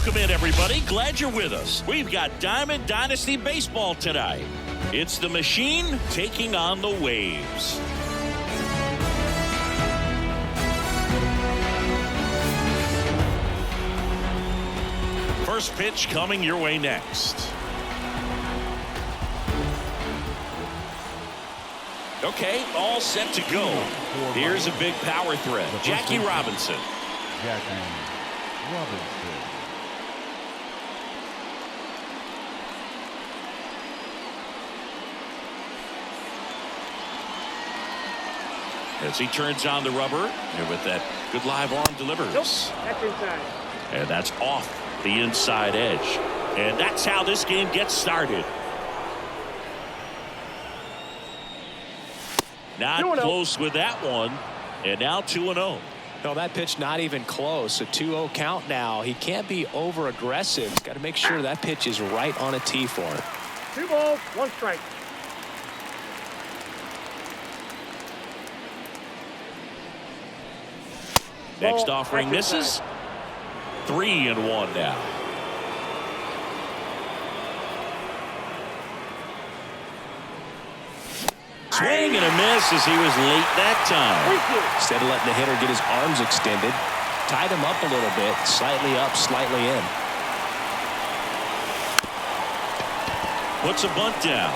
Welcome in, everybody. Glad you're with us. We've got Diamond Dynasty Baseball tonight. It's the Machine taking on the Waves. First pitch coming your way next. Okay, all set to go. Here's a big power threat. Jackie Robinson. As he turns on the rubber, and with that good live arm delivers. Nope, that's inside. And that's off the inside edge. And that's how this game gets started. Not close with that one. And now 2-0. No, that pitch not even close. A 2-0 count now. He can't be over aggressive. He's got to make sure that pitch is right on a tee for him. 2 balls, 1 strike. Next offering misses. 3-1 now. Swing and a miss as he was late that time. Instead of letting the hitter get his arms extended, tied him up a little bit, slightly up, slightly in. Puts a bunt down.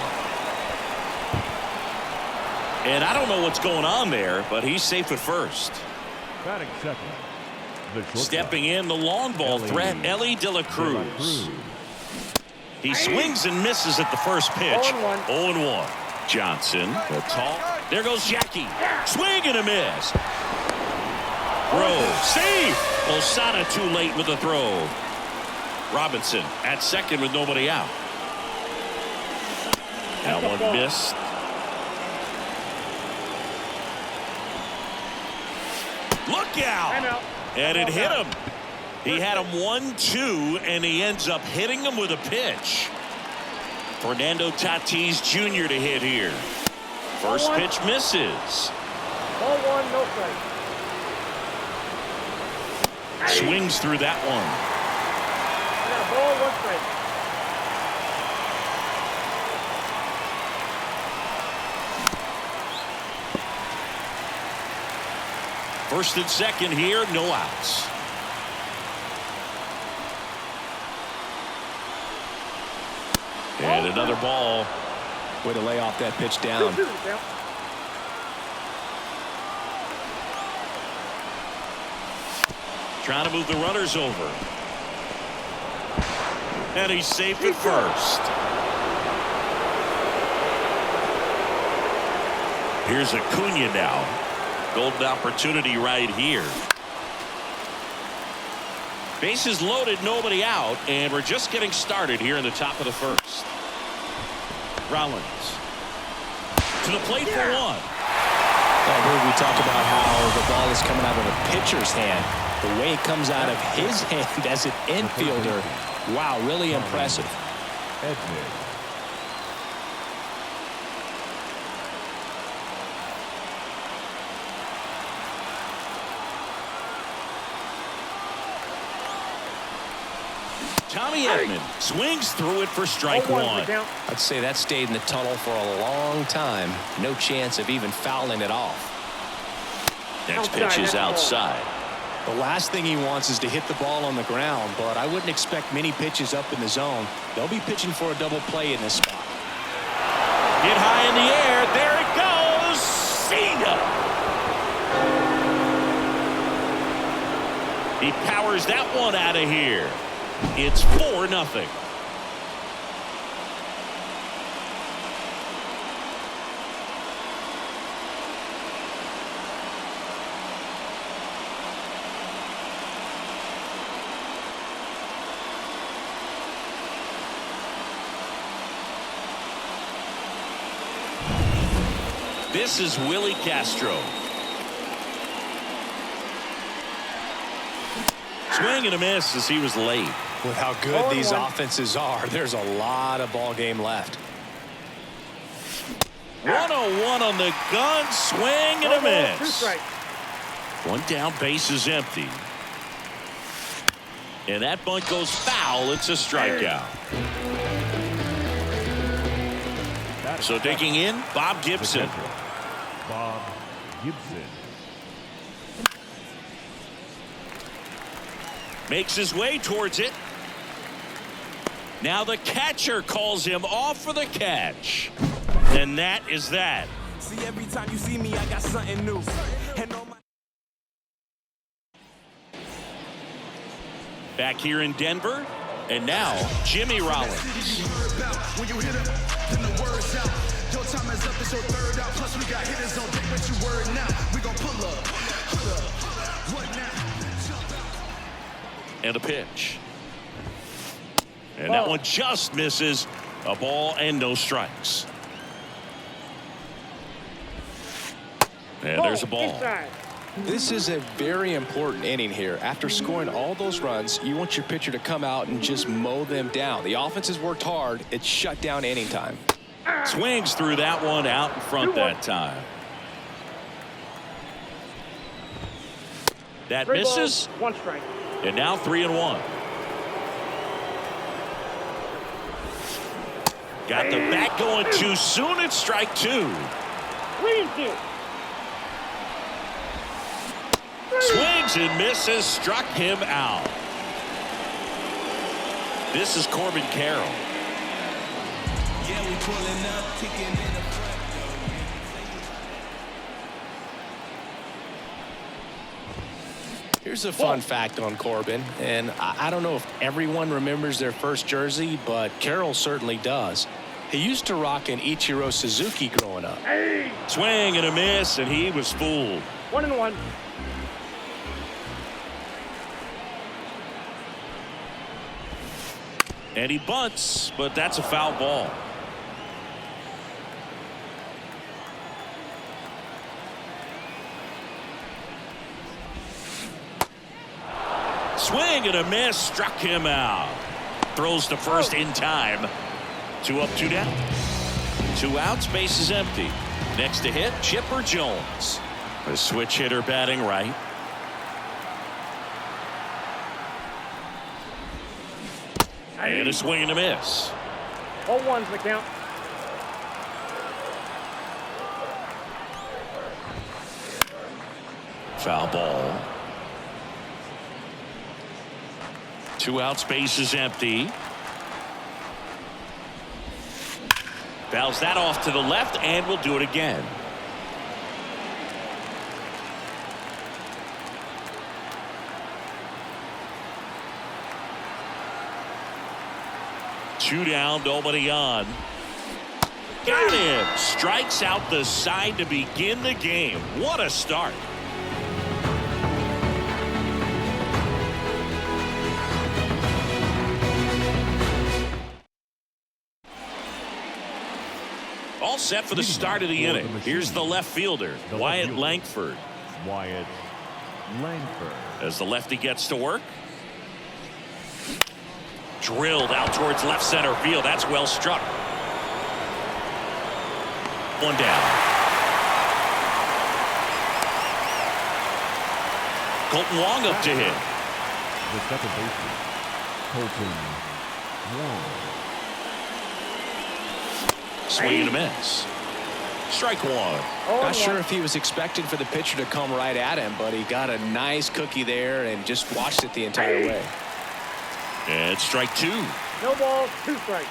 And I don't know what's going on there, but he's safe at first. Batting second. Stepping in, the long ball threat, Ellie De La Cruz. He swings and misses at the first pitch. 0-1. Johnson, the tall. There goes Jackie. Swing and a miss. Throw. Safe. Osana too late with the throw. Robinson at second with nobody out. That one missed. Look out. And it hit him. He had him 1-2, and he ends up hitting him with a pitch. Fernando Tatis Jr. to hit here. First pitch misses. Ball 1, no strike. Swings through that one. Ball 1 strike. First and second here, no outs. And another ball. Way to lay off that pitch down. Trying to move the runners over. And he's safe at first. Here's Acuna now. Golden opportunity right here. Bases loaded, nobody out, and we're just getting started here in the top of the first. Rollins to the plate for one. I heard we talk about how the ball is coming out of a pitcher's hand. The way it comes out of his hand as an infielder. Wow, really impressive. Tommy Edman swings through it for strike one. I'd say that stayed in the tunnel for a long time. No chance of even fouling it off. Next pitch is outside. The last thing he wants is to hit the ball on the ground, but I wouldn't expect many pitches up in the zone. They'll be pitching for a double play in this spot. Get high in the air. There it goes. Cena. He powers that one out of here. It's 4-0. This is Willie Castro. Swing and a miss as he was late. With how good these offenses are, there's a lot of ball game left. 101 on the gun. Swing and a miss. One down, base is empty. And that bunt goes foul. It's a strikeout. So digging in, Bob Gibson. Bob Gibson. Makes his way towards it. Now the catcher calls him off for the catch. And that is that. See, every time you see me, I got something new. And on my Back here in Denver. And now, Jimmy Rollins. When you hit him, then the word's out. Your time is up, it's your third out. Plus, we got hitters on deck, but you word now. We gon' pull up. What now? And a pitch. And that one just misses. A ball and no strikes. And there's a ball. Inside. This is a very important inning here. After scoring all those runs, you want your pitcher to come out and just mow them down. The offense has worked hard. It's shut down inning time. Swings through that one out in front that time. That 3 misses. balls, 1 strike. And now 3-1. Got the bat going too soon. It's strike 2. 3-2. Swings and misses. Struck him out. This is Corbin Carroll. yeah, we pulling up, kicking in the front door. Here's a fun fact on Corbin, and I don't know if everyone remembers their first jersey, but Carroll certainly does. He used to rock an Ichiro Suzuki growing up. Hey. Swing and a miss, and he was fooled. 1-1. And he bunts, but that's a foul ball. Swing and a miss, struck him out. Throws to first in time. 2 up, 2 down. 2 outs, base is empty. Next to hit, Chipper Jones. A switch hitter batting right. And a swing and a miss. 0-1's the count. Foul ball. 2 outs, base is empty. Fouls that off to the left, and will do it again. Two down, nobody on. Got him. Strikes out the side to begin the game. What a start. All set for the start of the inning. Here's the left fielder, Wyatt Langford. Wyatt Langford. As the lefty gets to work. Drilled out towards left center field. That's well struck. 1 down. Colton Wong up to hit. The second baseman, Colton Wong. Swing and a miss. Strike 1. Not sure if he was expecting for the pitcher to come right at him, but he got a nice cookie there and just watched it the entire way. And strike 2. No balls, 2 strikes.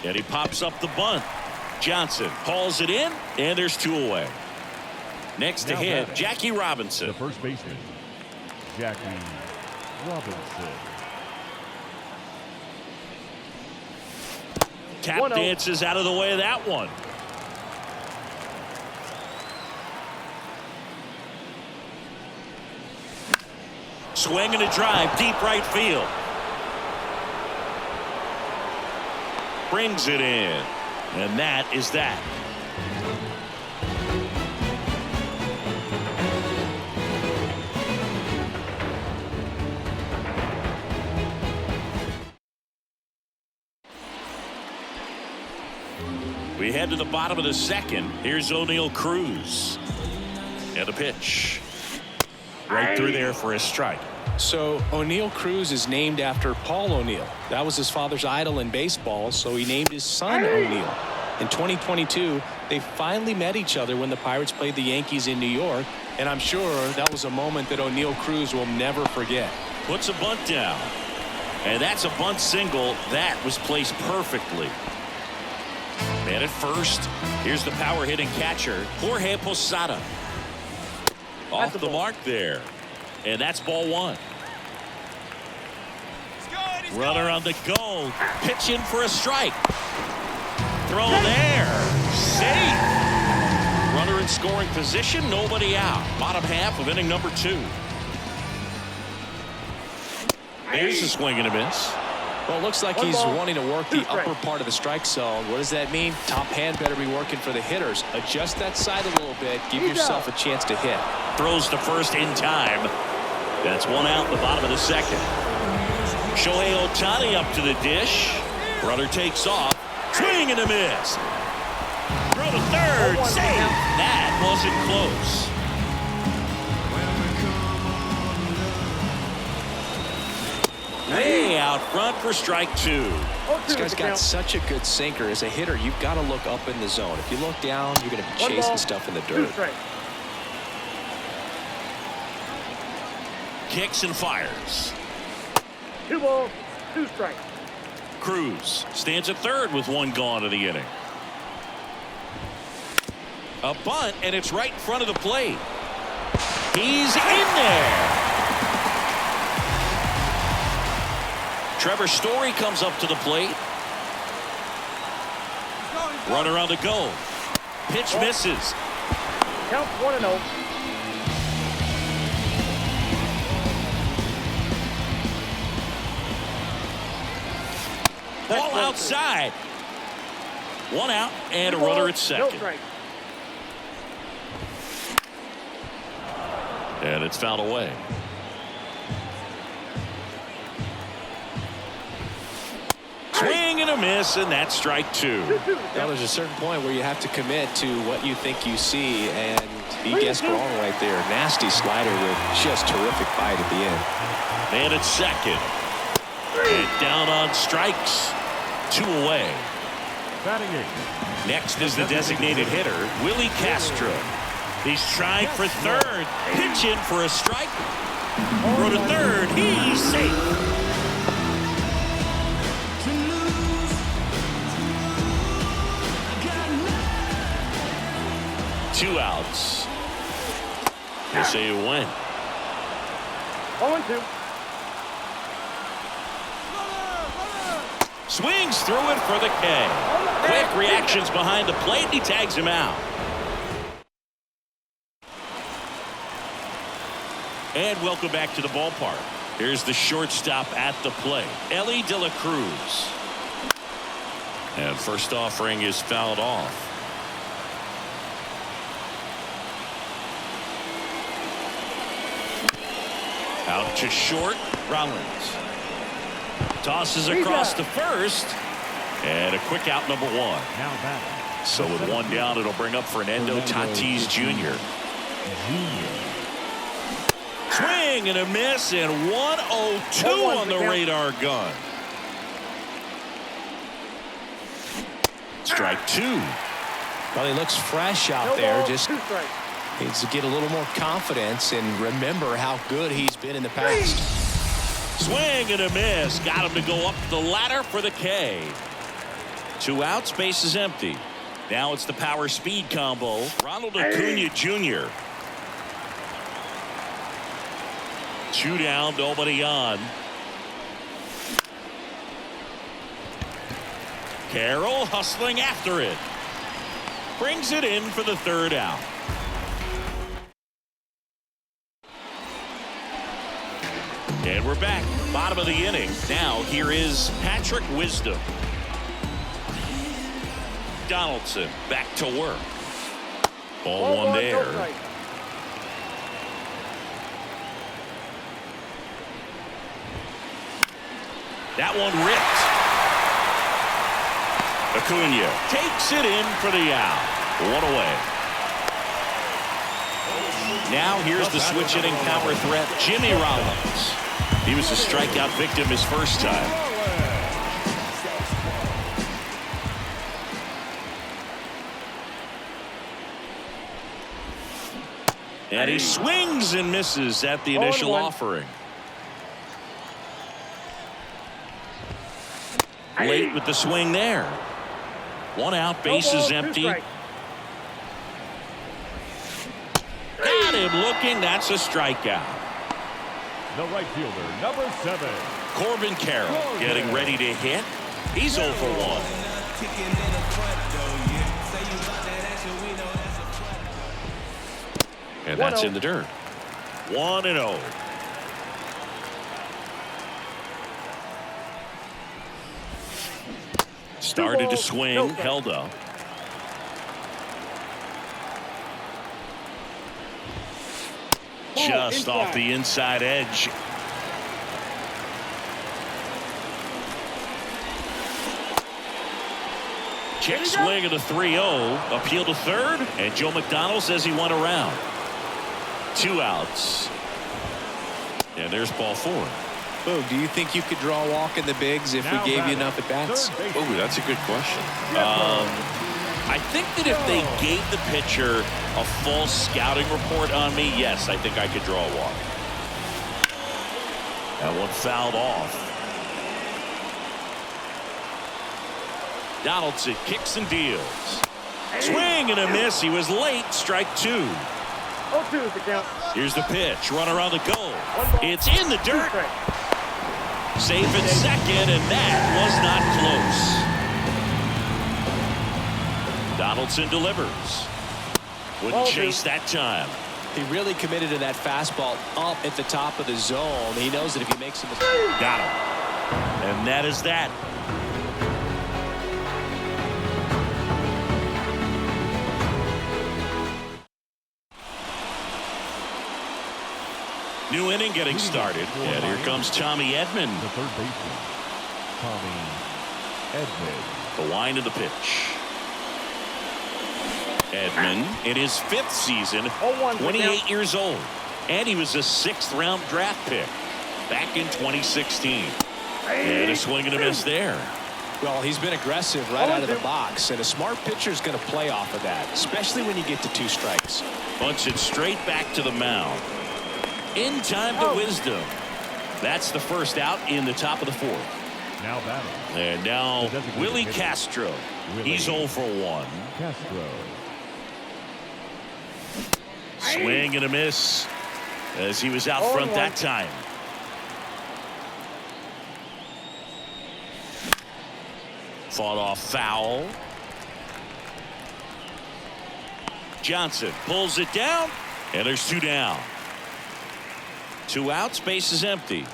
And he pops up the bunt. Johnson hauls it in, and there's 2 away. Next to Now hit, batting, Jackie Robinson. The first baseman, Jackie Robinson. Tap 1-0. dances out of the way of that one. Swing and a drive, deep right field. Brings it in. And that is that. We head to the bottom of the second. Here's O'Neal Cruz. And a pitch. Right through there for a strike. So O'Neill Cruz is named after Paul O'Neill. That was his father's idol in baseball, so he named his son O'Neill. In 2022, they finally met each other when the Pirates played the Yankees in New York, and I'm sure that was a moment that O'Neill Cruz will never forget. Puts a bunt down. And that's a bunt single. That was placed perfectly. And at first, here's the power hitting catcher, Jorge Posada. Off the mark there. And that's ball one. Runner on the go. Pitch in for a strike. Throw there. Safe. Runner in scoring position. Nobody out. Bottom half of inning number 2. There's a swing and a miss. Well, it looks like he's wanting to work the upper part of the strike zone. What does that mean? Top hand better be working for the hitters. Adjust that side a little bit. Give yourself a chance to hit. Throws to first in time. That's one out in the bottom of the second. Shohei Ohtani up to the dish. Runner takes off. Swing and a miss. Throw to third. Save. That wasn't close. Way out front for strike 2. This guy's got such a good sinker. As a hitter, you've got to look up in the zone. If you look down, you're going to be chasing stuff in the dirt. Kicks and fires. 2 balls, 2 strikes. Cruz stands at third with one gone of the inning. A bunt, and it's right in front of the plate. He's in there. Trevor Story comes up to the plate. Runner on the go. Pitch misses. Count 1-0. Ball outside. 1 out and a runner at second. And it's fouled away. Swing and a miss, and that's strike 2. Now there's a certain point where you have to commit to what you think you see, and he guessed wrong right there. Nasty slider with just terrific bite at the end. And it's second. And down on strikes. 2 away. Batting 8. Next is the designated hitter, Willie Castro. He's trying for third. Pitch in for a strike. Throw to third. He's safe. Two outs. They say you win. 0-2. Swings through it for the K. Quick reactions behind the plate, and he tags him out. And welcome back to the ballpark. Here's the shortstop at the plate, Ellie De La Cruz. And first offering is fouled off. Out to short, Rollins. Tosses across to first. And a quick out, number 1. Now batting. So with 1 down, it'll bring up Fernando Tatis Jr. Swing and a miss, and 1-0-2 on the radar gun. Strike 2. Well, he looks fresh out there. Just needs to get a little more confidence and remember how good he's been in the past. Swing and a miss. Got him to go up the ladder for the K. 2 outs, base is empty. Now it's the power speed combo. Ronald Acuna Jr. 2 down, nobody on. Carroll hustling after it. Brings it in for the 3rd out. And we're back, bottom of the inning. Now here is Patrick Wisdom. Donaldson back to work. Ball 1 there. That one ripped. Acuna takes it in for the out. 1 away. Now here's the switch hitting power threat, Jimmy Rollins. He was a strikeout victim his first time. And he swings and misses at the initial offering. Late with the swing there. 1 out, bases empty. Got him looking. That's a strikeout. The right fielder, number 7. Corbin Carroll getting ready to hit. He's 0 for 1. And that's in the dirt. 1-0. Started to swing, held up. Just off the inside edge. Check swing at a 3-0. Appeal to third, and Joe McDonald says he went around. 2 outs. And there's ball 4. Boo, do you think you could draw a walk in the bigs if we gave you enough at bats? Oh, that's a good question. I think that if they gave the pitcher a full scouting report on me, yes, I think I could draw a walk. That one fouled off. Donaldson kicks and deals. Swing and a miss. He was late. Strike 2. 0-2 is the count. Here's the pitch. Runner on the goal. It's in the dirt. Safe at second, and that was not close. Donaldson delivers. Wouldn't chase that time. He really committed to that fastball up at the top of the zone. He knows that if he makes a mistake. Got him. And that is that. New inning getting started. And here comes Tommy Edman. The third baseman, Tommy Edman. The wind of the pitch. Edman in his 5th season, 28 years old. And he was a 6th-round draft pick back in 2016. And a swing and a miss there. Well, he's been aggressive right out of the box, and a smart pitcher is going to play off of that, especially when you get to 2 strikes. Bunts it straight back to the mound. In time to Wisdom. That's the first out in the top of the 4th. Now batting. And now Willie Castro. He's 0 for 1. Castro. Swing and a miss as he was out front that time. Fought off foul. Johnson pulls it down, and there's 2 down. 2 outs, base is empty.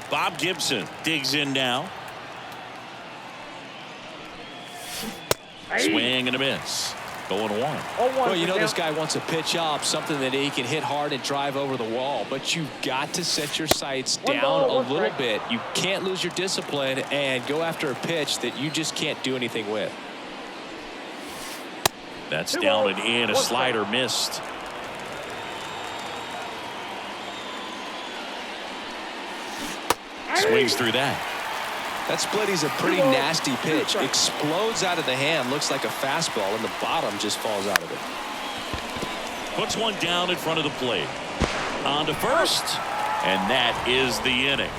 Bob Gibson digs in now. Swing and a miss. Going 1. Well, you know this guy wants to pitch up, something that he can hit hard and drive over the wall. But you've got to set your sights down a little bit. You can't lose your discipline and go after a pitch that you just can't do anything with. That's down and in. A slider missed. Swings through that. That split is a pretty nasty pitch. Explodes out of the hand. Looks like a fastball, and the bottom just falls out of it. Puts one down in front of the plate. On to first, and that is the inning.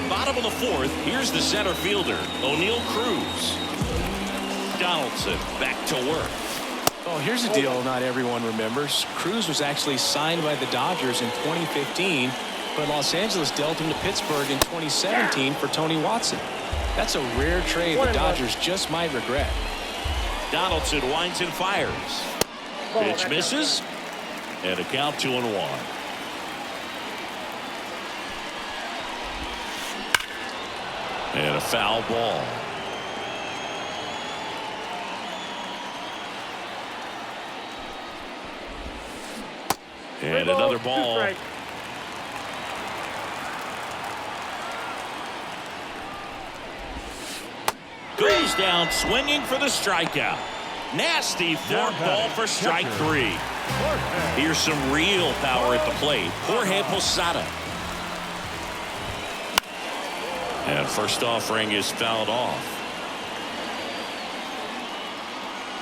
Bottom of the 4th, here's the center fielder, O'Neal Cruz. Donaldson back to work. Oh, here's a deal not everyone remembers. Cruz was actually signed by the Dodgers in 2015, but Los Angeles dealt him to Pittsburgh in 2017 for Tony Watson. That's a rare trade the Dodgers just might regret. Donaldson winds and fires. Pitch misses, and a count 2-1. And a foul ball. And another ball. He's down swinging for the strikeout. Nasty fork ball for strike 3. Here's some real power at the plate. Jorge Posada. And first offering is fouled off.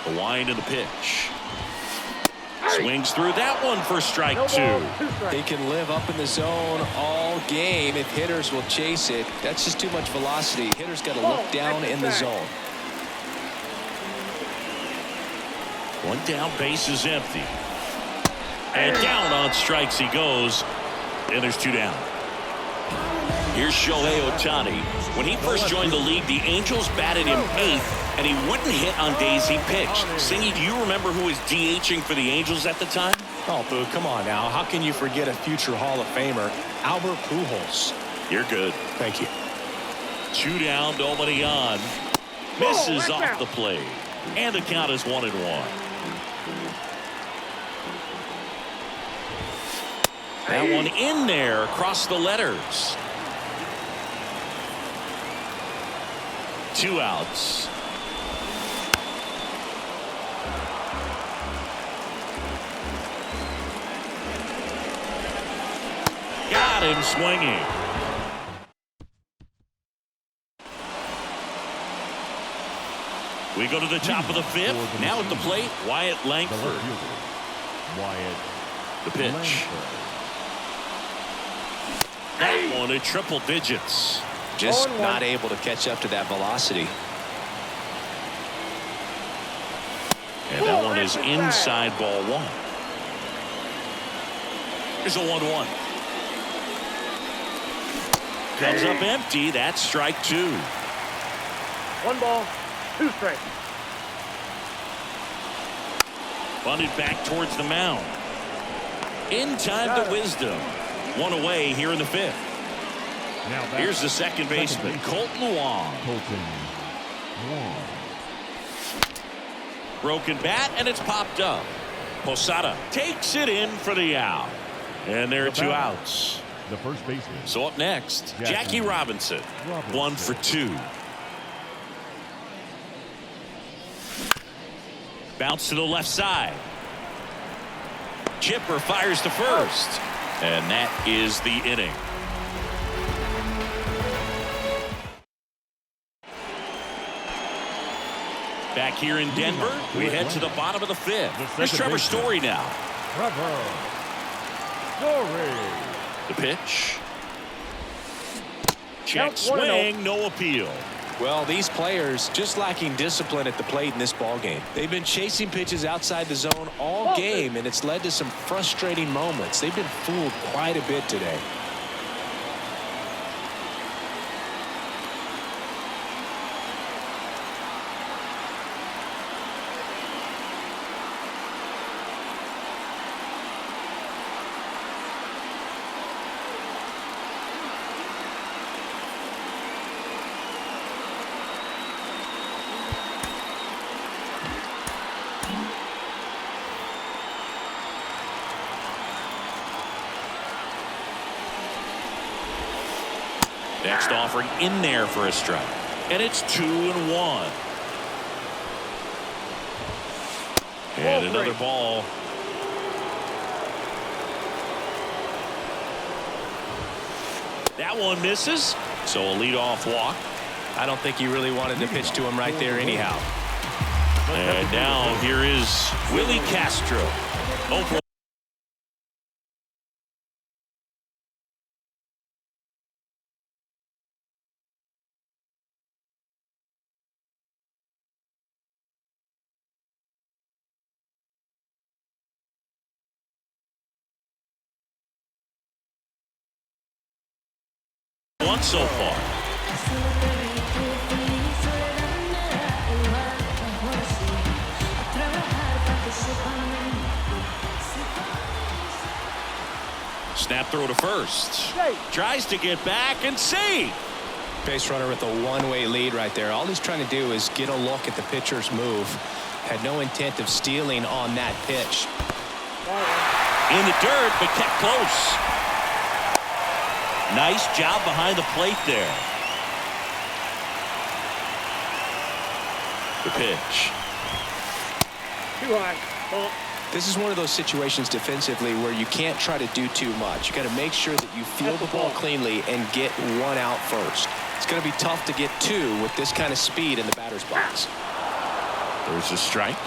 The wind of the pitch. Swings through that one for strike 2. They can live up in the zone all game if hitters will chase it. That's just too much velocity. Hitters got to look down in the zone. One down, base is empty. And down on strikes he goes. And there's 2 down. Here's Shohei Ohtani. When he first joined the league, the Angels batted him 8th, and he wouldn't hit on days he pitched. Singy, do you remember who was DHing for the Angels at the time? Oh, Boo, come on now. How can you forget a future Hall of Famer, Albert Pujols? You're good. Thank you. 2 down, nobody on. Misses off the plate. And the count is 1-1. That one in there across the letters. 2 outs. Got him swinging. We go to the top of the 5th. Now at the plate, Wyatt Langford. The pitch. That one at triple digits. Just not able to catch up to that velocity. And that one is inside ball 1. Here's a 1-1. Comes up empty. That's strike 2. 1 ball, 2 strikes. Bunted back towards the mound. In time to Wisdom. 1 away here in the 5th. Here's the second baseman, Colton Wong. Broken bat, and it's popped up. Posada takes it in for the out. And there are 2 outs. The first baseman. So up next, Jackie Robinson. 1 for 2. Bounce to the left side. Chipper fires to first. And that is the inning. Back here in Denver, we head to the bottom of the 5th. Here's Trevor Story now. Trevor Story. The pitch. Check swing, no appeal. Well, these players just lacking discipline at the plate in this ball game. They've been chasing pitches outside the zone all game, and it's led to some frustrating moments. They've been fooled quite a bit today. Next offering in there for a strike. And it's 2-1. And another ball. That one misses. So a leadoff walk. I don't think he really wanted to pitch to him right there anyhow. And now here is Willie Castro. Over. One so far. Snap throw to first. Tries to get back and see. Base runner with a one-way lead right there. All he's trying to do is get a look at the pitcher's move. Had no intent of stealing on that pitch. In the dirt, but kept close. Nice job behind the plate there. The pitch. Too high. Ball. This is one of those situations defensively where you can't try to do too much. You got to make sure that you field the ball cleanly and get one out first. It's going to be tough to get two with this kind of speed in the batter's box. There's a strike.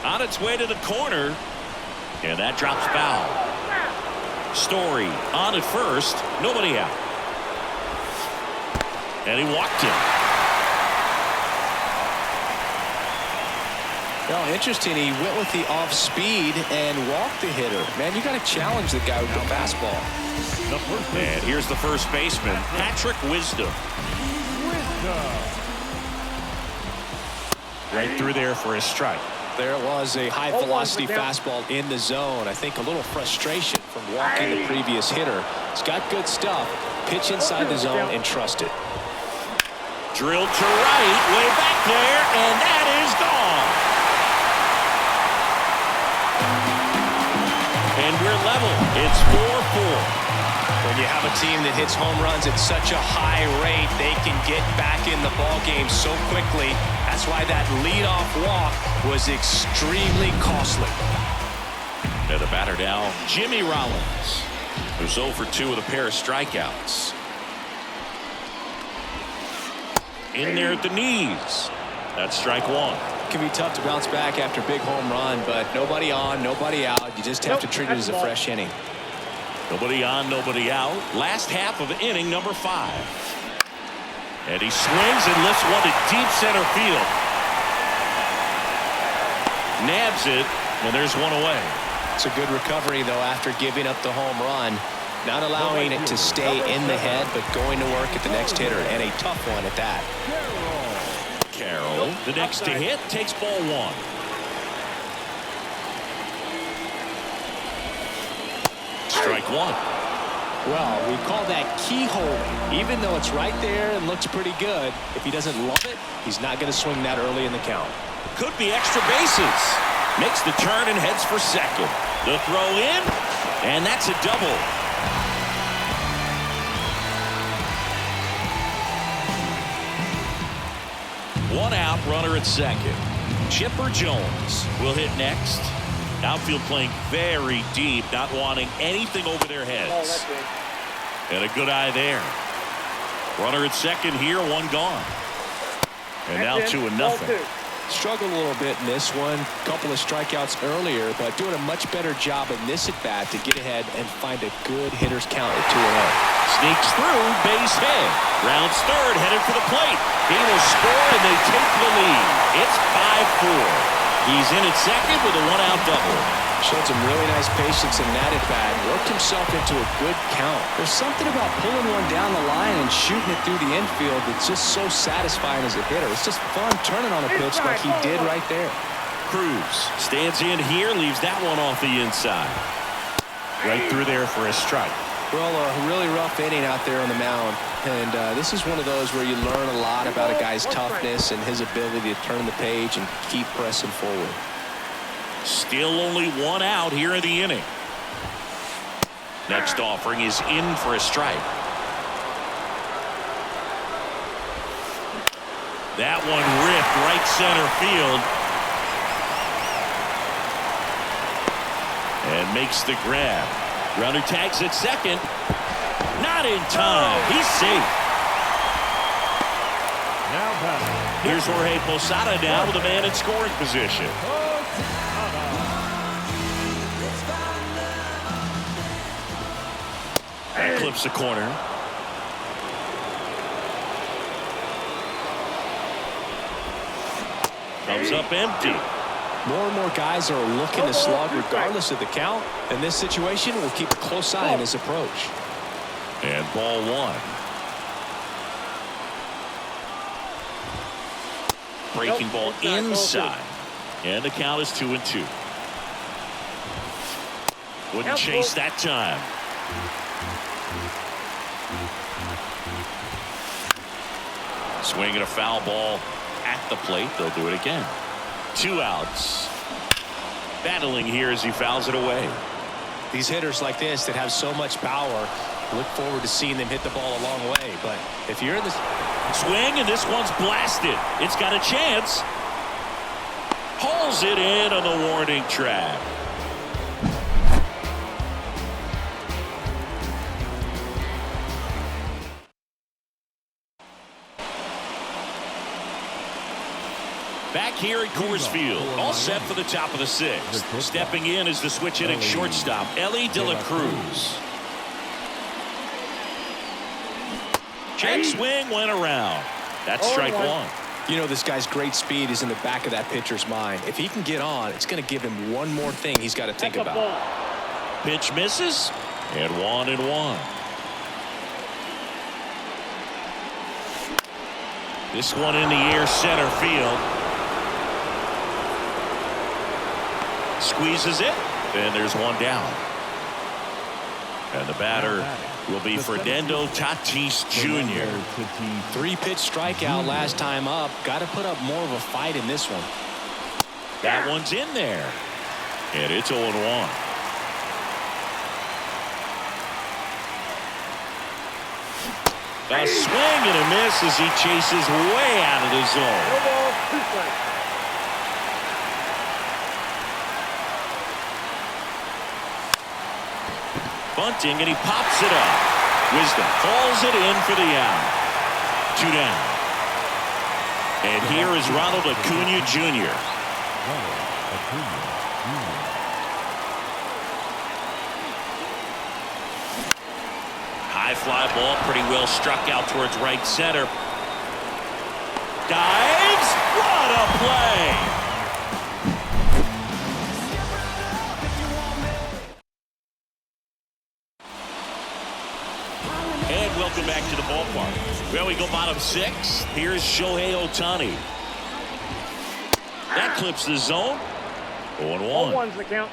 On its way to the corner, and that drops foul. Story on at first, nobody out. And he walked him. Well, interesting. He went with the off speed and walked the hitter. Man, you got to challenge the guy with the fastball. And here's the first baseman, Patrick Wisdom. Right through there for a strike. There was a high velocity fastball in the zone. I think a little frustration from walking the previous hitter. He's got good stuff. Pitch inside the zone and trust it. Drilled to right, way back there, and that is gone. And we're level. It's 4-4. When you have a team that hits home runs at such a high rate, they can get back in the ball game so quickly. That's why that leadoff walk was extremely costly. And the batter now, Jimmy Rollins, who's 0 for 2 with a pair of strikeouts. In there at the knees. That's strike one. It can be tough to bounce back after a big home run, but nobody on, nobody out. You just have to treat it as a fresh inning. Nobody on, nobody out. Last half of inning number 5. And he swings and lifts one to deep center field. Nabs it, and there's one away. It's a good recovery, though, after giving up the home run. Not allowing it to stay in the head, but going to work at the next hitter, and a tough one at that. Carroll, the next to hit, takes ball 1. Strike 1. Well, we call that keyholing. Even though it's right there and looks pretty good, if he doesn't love it, he's not going to swing that early in the count. Could be extra bases. Makes the turn and heads for second. The throw in, and that's a double. One out, runner at second. Chipper Jones will hit next. Outfield playing very deep, not wanting anything over their heads. And a good eye there. Runner at second here, one gone. And now 2-0. Struggled a little bit in this one. Couple of strikeouts earlier, but doing a much better job in this at bat to get ahead and find a good hitter's count at 2-0. Sneaks through, base hit. Rounds third, headed for the plate. He will score, and they take the lead. It's 5-4. He's in at second with a one-out double. Showed some really nice patience in that at bat. Worked himself into a good count. There's something about pulling one down the line and shooting it through the infield that's just so satisfying as a hitter. It's just fun turning on a pitch like he did right there. Cruz stands in here, leaves that one off the inside. Right through there for a strike. Well, a really rough inning out there on the mound. And this is one of those where you learn a lot about a guy's toughness and his ability to turn the page and keep pressing forward. Still only one out here in the inning. Next offering is in for a strike. That one ripped right center field. And makes the grab. Runner tags at second. Not in time. He's safe. Now batting. Here's Jorge Posada now with a man in scoring position. That clips the corner. Comes up empty. More and more guys are looking to slug regardless of the count. In this situation, we'll keep a close eye on his approach. And ball 1. Breaking ball inside. And the count is 2-2. Wouldn't chase that time. Swinging a foul ball at the plate. They'll do it again. 2 outs. Battling here as he fouls it away. These hitters like this that have so much power, Look forward to seeing them hit the ball a long way. But if you're in this swing, and this one's blasted. It's got a chance. Hauls it in on the warning track. Back here at Coors Field, all set for the top of the sixth. Stepping in is the switch hitting shortstop, Elly De La Cruz. Check swing went around. That's strike one. You know, this guy's great speed is in the back of that pitcher's mind. If he can get on, it's going to give him one more thing he's got to think about. Pitch misses, and 1-1. This one in the air, center field. Squeezes it, and there's one down. And the batter will be Fernando Tatis Jr. 3-pitch strikeout last time up. Got to put up more of a fight in this one. That one's in there, and it's 0-1. A swing and a miss as he chases way out of the zone. No ball, 2 strikes. Bunting, and he pops it up. Wisdom calls it in for the out. 2 down. And here is Ronald Acuna Jr. High fly ball, pretty well struck out towards right center. Dives. What a play! And welcome back to the ballpark. Well, we go bottom 6. Here's Shohei Ohtani. That clips the zone. 0-1. 0-1's the count.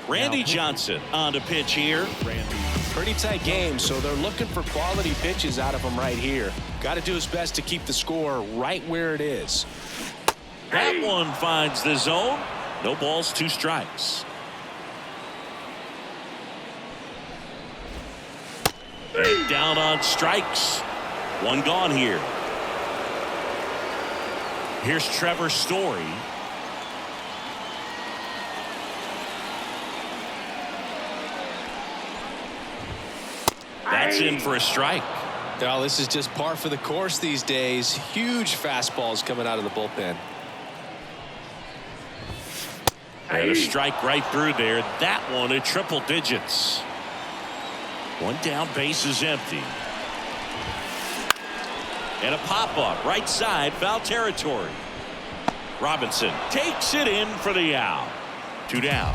Randy Johnson on the pitch here. Pretty tight game, so they're looking for quality pitches out of him right here. Got to do his best to keep the score right where it is. That one finds the zone. No balls, 2 strikes. And down on strikes. 1 gone here. Here's Trevor Story. That's in for a strike. Well, this is just par for the course these days. Huge fastballs coming out of the bullpen. And a strike right through there. That one at triple digits. 1 down, base is empty. And a pop-up right side, foul territory. Robinson takes it in for the out. 2 down.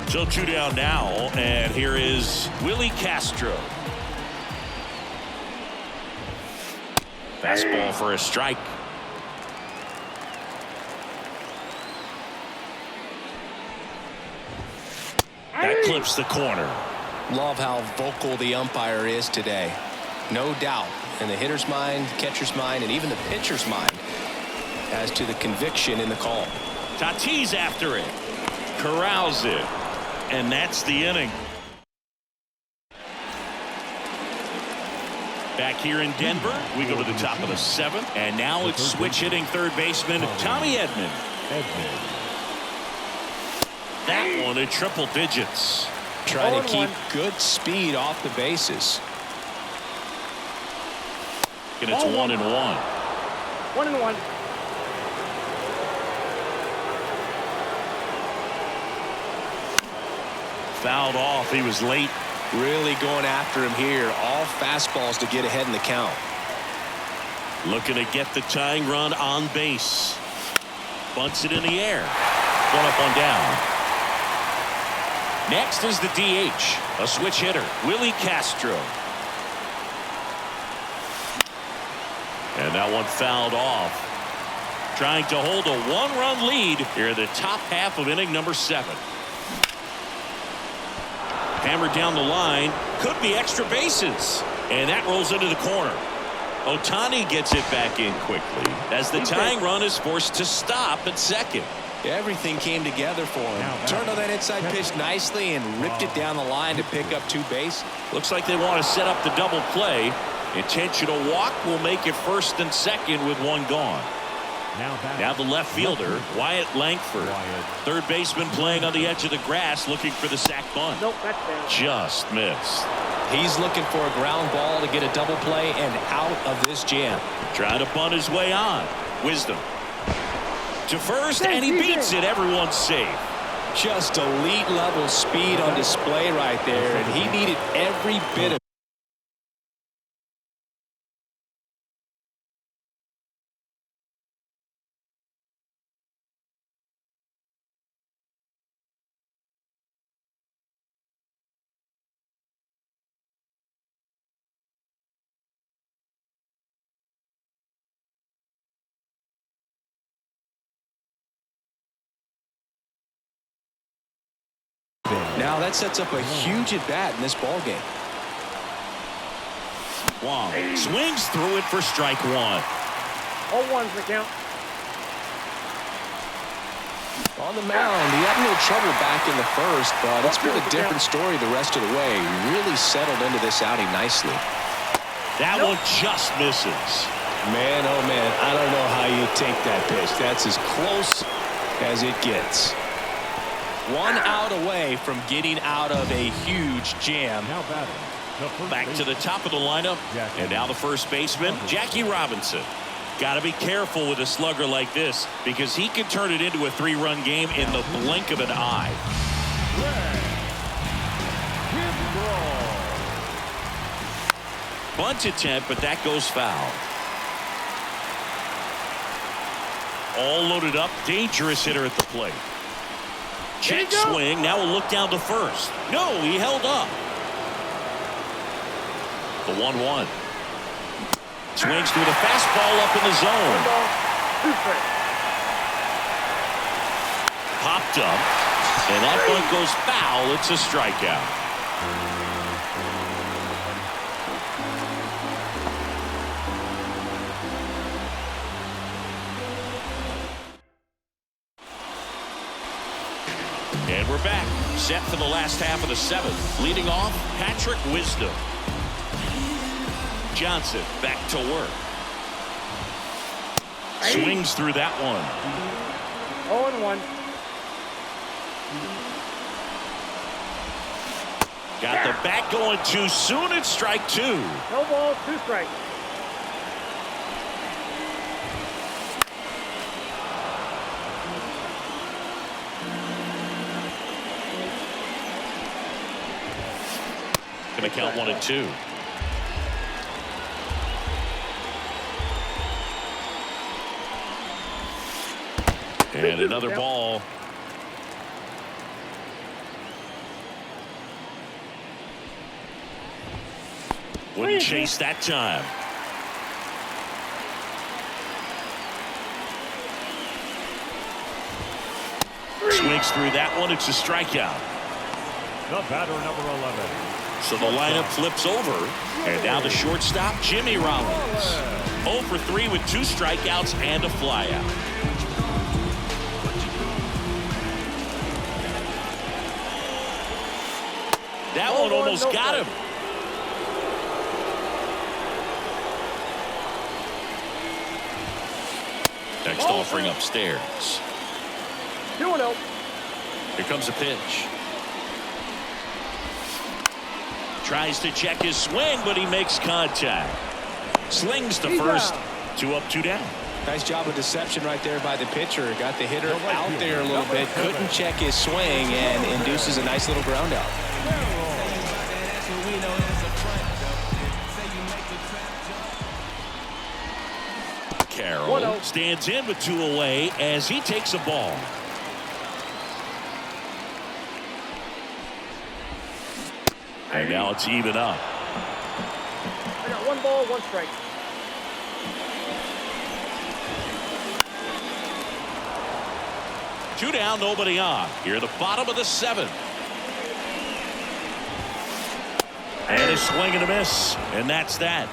So 2 down now, and here is Willie Castro. Fastball for a strike. That clips the corner. Love how vocal the umpire is today. No doubt in the hitter's mind, catcher's mind, and even the pitcher's mind as to the conviction in the call. Tatis after it. Corrals it. And that's the inning. Back here in Denver, we go to the top of the 7th. And now it's switch hitting third baseman Tommy Edman. That one at triple digits. Trying to keep good speed off the bases. And it's 1-1. 1-1. Fouled off. He was late. Really going after him here. All fastballs to get ahead in the count. Looking to get the tying run on base. Bunts it in the air. 1 up, 1 down. Next is the DH. A switch hitter, Willie Castro. And that one fouled off. Trying to hold a 1-run lead here in the top half of inning number 7. Hammered down the line. Could be extra bases. And that rolls into the corner. Ohtani gets it back in quickly as the tying run is forced to stop at second. Everything came together for him. Turned on that inside pitch nicely and ripped it down the line to pick up 2 bases. Looks like they want to set up the double play. Intentional walk will make it first and second with 1 gone. Now the left fielder, Wyatt Langford. Third baseman playing on the edge of the grass, looking for the sac bunt. Nope, that's down. Just missed. He's looking for a ground ball to get a double play and out of this jam. Trying to bunt his way on. Wisdom to first, and he beats it. Everyone's safe. Just elite level speed on display right there, and he needed every bit of Now that sets up a huge at bat in this ball game. Wong swings through it for strike 1. 0-1's the count. On the mound, he had a little trouble back in the first, but it's been a different story the rest of the way. He really settled into this outing nicely. That one just misses. Man, oh man, I don't know how you take that pitch. That's as close as it gets. 1 out away from getting out of a huge jam. Now batting. Back to the top of the lineup. And now the first baseman, Jackie Robinson. Got to be careful with a slugger like this because he can turn it into a 3-run game in the blink of an eye. Bunt attempt, but that goes foul. All loaded up. Dangerous hitter at the plate. Check swing. Now we'll look down to first. No, he held up. The 1-1. Swings through the fastball up in the zone. 1 ball, 2 strikes. Popped up. And that one goes foul. It's a strikeout. And we're back. Set for the last half of the 7th. Leading off, Patrick Wisdom. Johnson back to work. Swings through that one. 0-1. Got the bat going too soon. It's strike 2. No ball, 2 strikes. Going to count 1 and 2. And another ball. Wouldn't chase that time. Swings through that one. It's a strikeout. The batter, number 11. So the lineup flips over. And now the shortstop, Jimmy Rollins. 0 for 3 with 2 strikeouts and a flyout. That one almost got him. Next offering upstairs. 2-0. Here comes a pitch. Tries to check his swing, but he makes contact. Slings to first. 2 up, 2 down. Nice job of deception right there by the pitcher. Got the hitter out there a little bit. Couldn't check his swing and induces a nice little ground out. Carroll stands in with 2 away as he takes a ball. And now it's even up. I got 1 ball, 1 strike. Two down, nobody on. Here at the bottom of the 7th. And a swing and a miss. And that's that.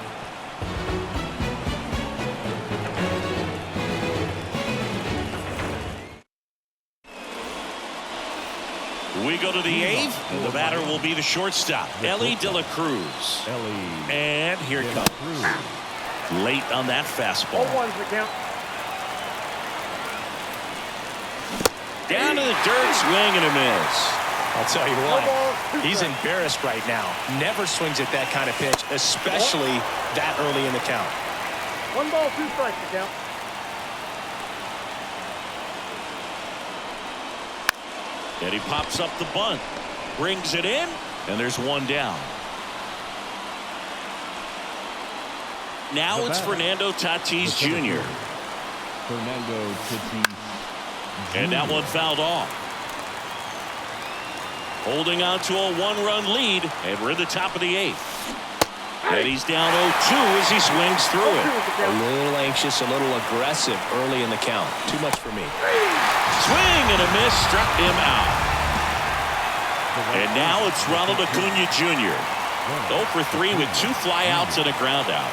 We go to the eighth, and the batter will be the shortstop, Ellie De La Cruz. And here it comes. Late on that fastball. 0-1's the count. Down to the dirt, swing and a miss. I'll tell you No what, balls, 2 he's strikes. embarrassed right now. Never swings at that kind of pitch, especially that early in the count. 1 ball, 2 strikes the count. And he pops up the bunt, brings it in, and there's 1 down. Now it's Fernando Tatis Jr. Fernando Tatis. And that one fouled off. Holding on to a 1-run lead, and we're in the top of the 8th. And he's down 0-2 as he swings through 0-2 it. is the A count. little anxious, a little aggressive early in the count. Too much for me. Swing and a miss, struck him out. And now it's Ronald Acuna Jr. 0 for 3 with 2 flyouts and a ground out.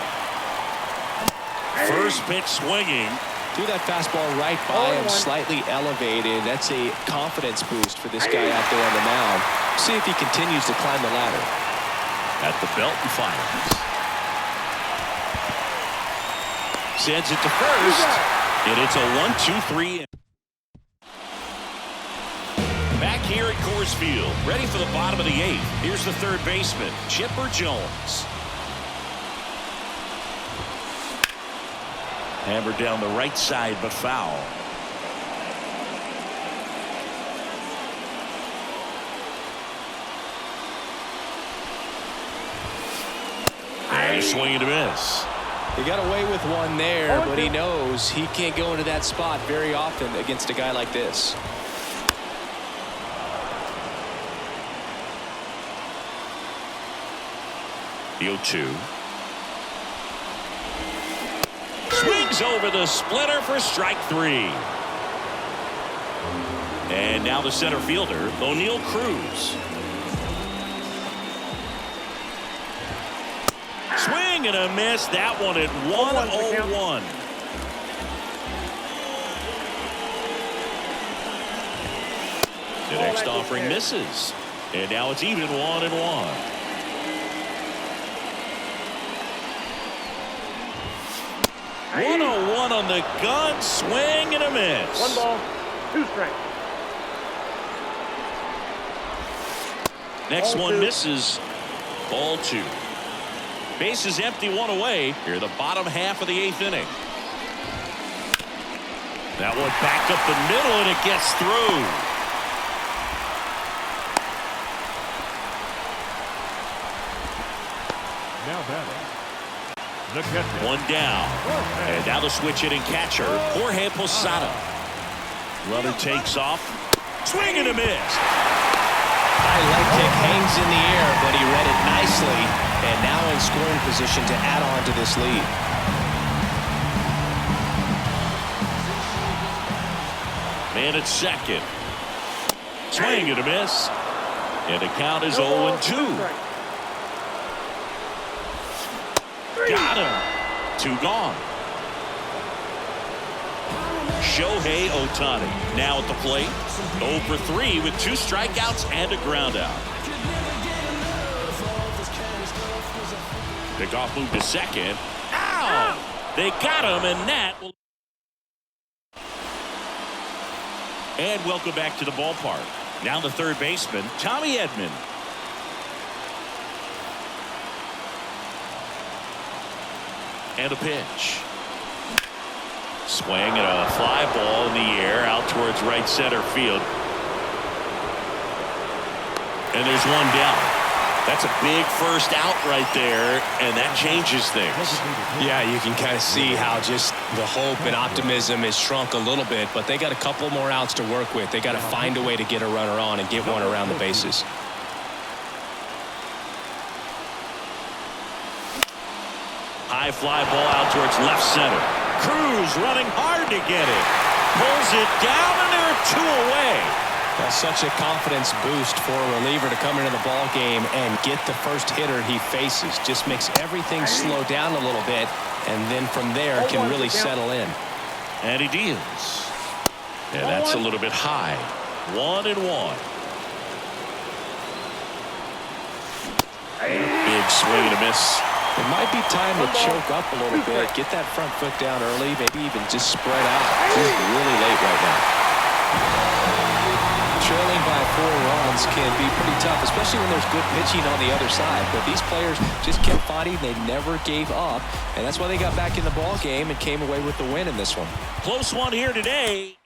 First pitch swinging. Threw that fastball right by him, slightly elevated. That's a confidence boost for this guy out there on the mound. See if he continues to climb the ladder. At the belt and fires. Sends it to first. And it's a 1-2-3. Back here at Coors Field, ready for the bottom of the 8th. Here's the third baseman, Chipper Jones. Hammered down the right side, but foul. And a swing and a miss. He got away with one there, but he knows he can't go into that spot very often against a guy like this. The 0-2. Swings over the splitter for strike 3. And now the center fielder, O'Neal Cruz. Swing and a miss. That one at 1-0-1. The next offering misses. And now it's even 1-1. One on the gun, swing and a miss. 1 ball, 2 strikes. Next Ball one 2. misses. Ball 2. Bases empty, 1 away. Here the bottom half of the 8th inning. That one back up the middle and it gets through. Now batting. The catcher. 1 down. And now the switch hitting catcher, Jorge Posada. Runner takes off. Swing and a miss. High leg kick hangs in the air, but he read it nicely, and now in scoring position to add on to this lead. Man at second. Swing and a miss. And the count is 0-2. Got him. 2 gone. Shohei Ohtani now at the plate. 0 for 3 with 2 strikeouts and a ground out. Pickoff move to second. Ow! They got him, and that will. And welcome back to the ballpark. Now the third baseman, Tommy Edman. And a pitch. Swing and a fly ball in the air out towards right center field. And there's 1 down. That's a big first out right there, and that changes things. Yeah, you can kind of see how just the hope and optimism is shrunk a little bit, but they got a couple more outs to work with. They got to find a way to get a runner on and get one around the bases. High fly ball out towards left center. Cruz running hard to get it. Pulls it down, and there are 2 away. That's such a confidence boost for a reliever to come into the ball game and get the first hitter he faces. Just makes everything slow down a little bit, and then from there can really settle in. And he deals. And that's a little bit high. 1-1. Swing and a miss. It might be time to choke up a little bit, get that front foot down early, maybe even just spread out. He's really late right now. Trailing by 4 runs can be pretty tough, especially when there's good pitching on the other side. But these players just kept fighting. They never gave up, and that's why they got back in the ball game and came away with the win in this one. Close one here today.